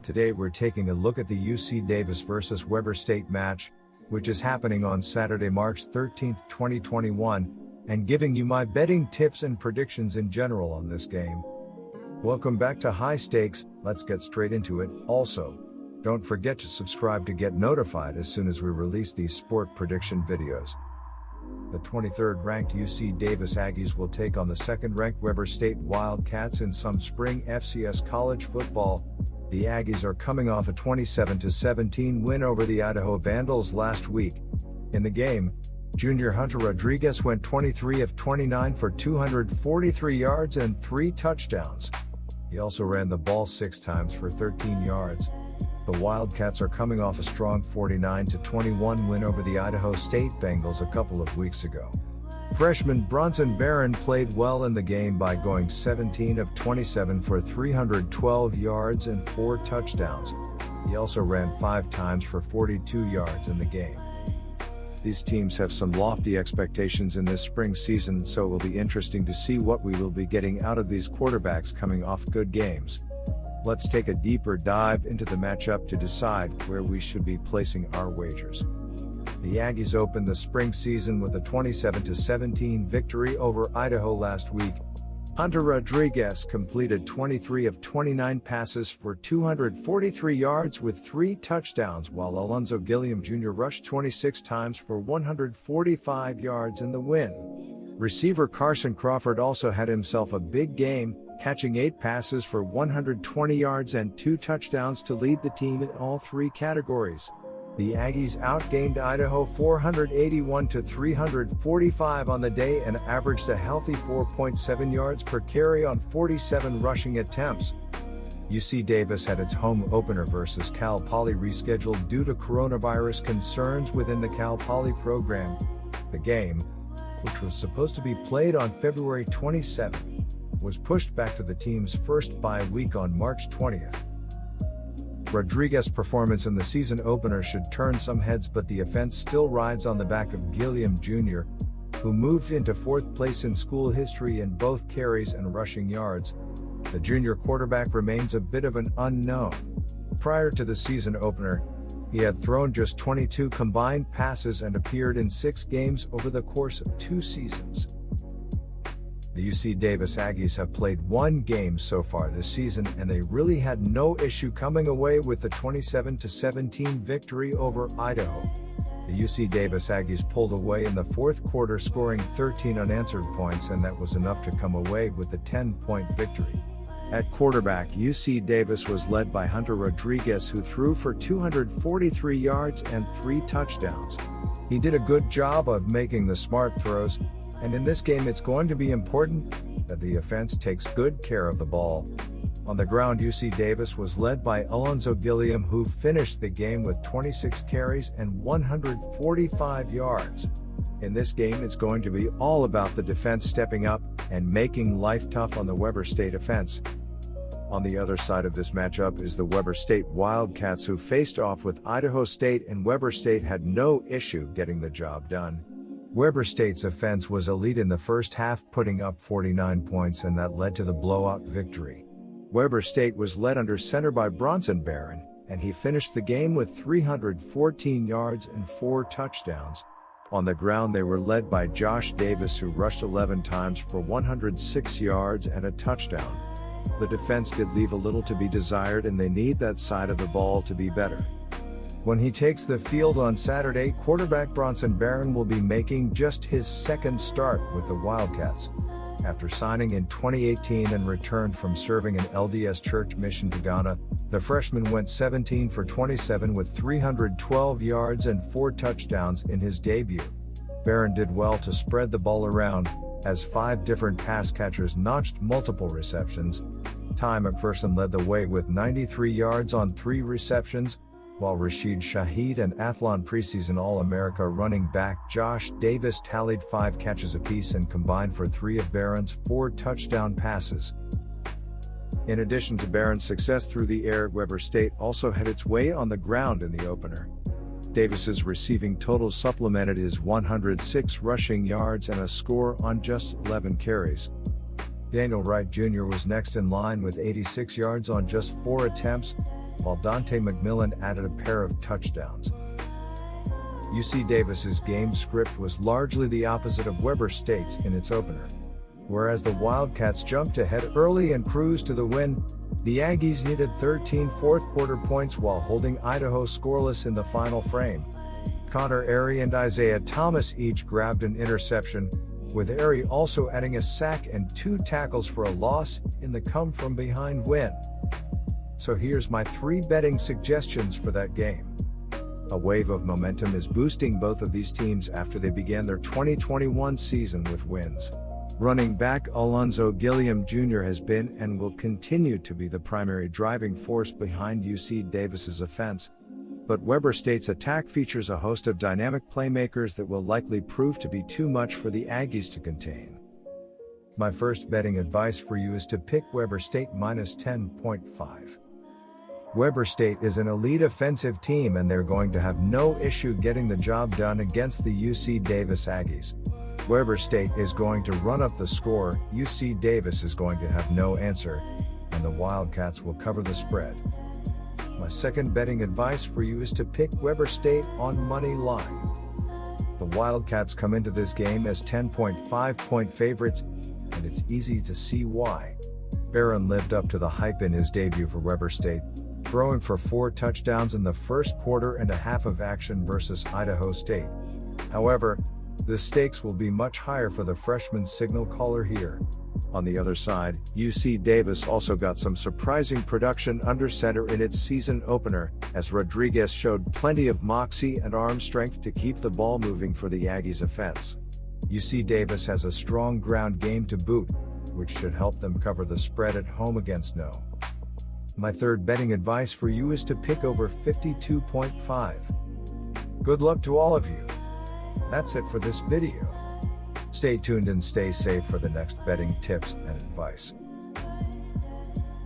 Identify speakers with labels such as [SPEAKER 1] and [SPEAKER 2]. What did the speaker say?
[SPEAKER 1] Today we're taking a look at the UC Davis vs Weber State match, which is happening on Saturday, March 13, 2021, and giving you my betting tips and predictions in general on this game. Welcome back to High Stakes. Let's get straight into it. Also, don't forget to subscribe to get notified as soon as we release these sport prediction videos. The 23rd ranked UC Davis Aggies will take on the 2nd ranked Weber State Wildcats in some spring FCS college football. The Aggies are coming off a 27-17 win over the Idaho Vandals last week. In the game, junior Hunter Rodriguez went 23 of 29 for 243 yards and 3 touchdowns. He also ran the ball 6 times for 13 yards. The Wildcats are coming off a strong 49-21 win over the Idaho State Bengals a couple of weeks ago. Freshman Bronson Barron played well in the game by going 17 of 27 for 312 yards and 4 touchdowns. He also ran 5 times for 42 yards in the game. These teams have some lofty expectations in this spring season, so it will be interesting to see what we will be getting out of these quarterbacks coming off good games. Let's take a deeper dive into the matchup to decide where we should be placing our wagers. The Aggies opened the spring season with a 27-17 victory over Idaho last week. Hunter Rodriguez completed 23 of 29 passes for 243 yards with 3 touchdowns, while Alonzo Gilliam Jr. rushed 26 times for 145 yards in the win. Receiver Carson Crawford also had himself a big game, catching 8 passes for 120 yards and 2 touchdowns to lead the team in all 3 categories. The Aggies outgained Idaho 481-345 on the day and averaged a healthy 4.7 yards per carry on 47 rushing attempts. UC Davis had its home opener versus Cal Poly rescheduled due to coronavirus concerns within the Cal Poly program. The game, which was supposed to be played on February 27th, was pushed back to the team's first bye week on March 20th. Rodriguez's performance in the season opener should turn some heads, but the offense still rides on the back of Gilliam Jr., who moved into 4th place in school history in both carries and rushing yards. The junior quarterback remains a bit of an unknown. Prior to the season opener, he had thrown just 22 combined passes and appeared in 6 games over the course of 2 seasons. The UC Davis Aggies have played 1 game so far this season, and they really had no issue coming away with the 27-17 victory over Idaho. The UC Davis Aggies pulled away in the 4th quarter, scoring 13 unanswered points, and that was enough to come away with the 10-point victory. At quarterback, UC Davis was led by Hunter Rodriguez, who threw for 243 yards and 3 touchdowns. He did a good job of making the smart throws, and in this game it's going to be important that the offense takes good care of the ball. On the ground, UC Davis was led by Alonzo Gilliam, who finished the game with 26 carries and 145 yards. In this game it's going to be all about the defense stepping up and making life tough on the Weber State offense. On the other side of this matchup is the Weber State Wildcats, who faced off with Idaho State, and Weber State had no issue getting the job done. Weber State's offense was elite in the first half, putting up 49 points, and that led to the blowout victory. Weber State was led under center by Bronson Barron, and he finished the game with 314 yards and 4 touchdowns. On the ground they were led by Josh Davis, who rushed 11 times for 106 yards and a touchdown. The defense did leave a little to be desired, and they need that side of the ball to be better. When he takes the field on Saturday, quarterback Bronson Barron will be making just his 2nd start with the Wildcats. After signing in 2018 and returned from serving an LDS church mission to Ghana, the freshman went 17 for 27 with 312 yards and 4 touchdowns in his debut. Barron did well to spread the ball around, as 5 different pass catchers notched multiple receptions. Ty McPherson led the way with 93 yards on 3 receptions, while Rashid Shaheed and Athlon preseason All-America running back Josh Davis tallied 5 catches apiece and combined for 3 of Barron's 4 touchdown passes. In addition to Barron's success through the air, Weber State also had its way on the ground in the opener. Davis's receiving total supplemented his 106 rushing yards and a score on just 11 carries. Daniel Wright Jr. was next in line with 86 yards on just 4 attempts, while Dante McMillan added a pair of touchdowns. UC Davis's game script was largely the opposite of Weber State's in its opener. Whereas the Wildcats jumped ahead early and cruised to the win, the Aggies needed 13 fourth-quarter points while holding Idaho scoreless in the final frame. Connor Airy and Isaiah Thomas each grabbed an interception, with Airy also adding a sack and 2 tackles for a loss in the come-from-behind win. So here's my 3 betting suggestions for that game. A wave of momentum is boosting both of these teams after they began their 2021 season with wins. Running back Alonzo Gilliam Jr. has been and will continue to be the primary driving force behind UC Davis's offense, but Weber State's attack features a host of dynamic playmakers that will likely prove to be too much for the Aggies to contain. My first betting advice for you is to pick Weber State minus 10.5. Weber State is an elite offensive team and they're going to have no issue getting the job done against the UC Davis Aggies. Weber State is going to run up the score, UC Davis is going to have no answer, and the Wildcats will cover the spread. My second betting advice for you is to pick Weber State on money line. The Wildcats come into this game as 10.5-point favorites, and it's easy to see why. Barron lived up to the hype in his debut for Weber State, throwing for 4 touchdowns in the first quarter and a half of action versus Idaho State. However, the stakes will be much higher for the freshman signal caller here. On the other side, UC Davis also got some surprising production under center in its season opener, as Rodriguez showed plenty of moxie and arm strength to keep the ball moving for the Aggies' offense. UC Davis has a strong ground game to boot, which should help them cover the spread at home against No. My third betting advice for you is to pick over 52.5. Good luck to all of you. That's it for this video. Stay tuned and stay safe for the next betting tips and advice.